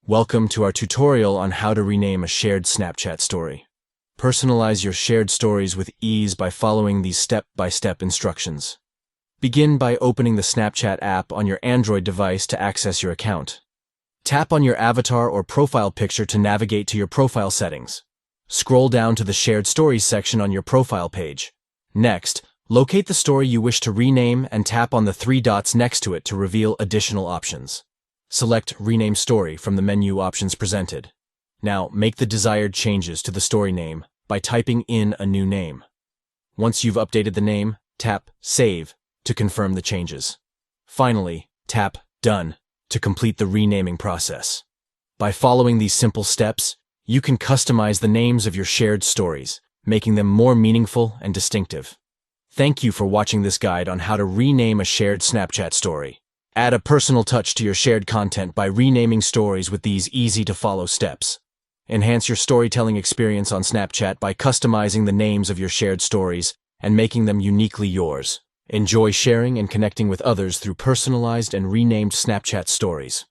Welcome to our tutorial on how to rename a shared Snapchat story. Personalize your shared stories with ease by following these step-by-step instructions. Begin by opening the Snapchat app on your Android device to access your account. Tap on your avatar or profile picture to navigate to your profile settings. Scroll down to the Shared Stories section on your profile page. Next, locate the story you wish to rename and tap on the three dots next to it to reveal additional options. Select Rename Story from the menu options presented. Now, make the desired changes to the story name by typing in a new name. Once you've updated the name, tap Save to confirm the changes. Finally, tap Done to complete the renaming process. By following these simple steps, you can customize the names of your shared stories, making them more meaningful and distinctive. Thank you for watching this guide on how to rename a shared Snapchat story. Add a personal touch to your shared content by renaming stories with these easy-to-follow steps. Enhance your storytelling experience on Snapchat by customizing the names of your shared stories and making them uniquely yours. Enjoy sharing and connecting with others through personalized and renamed Snapchat stories.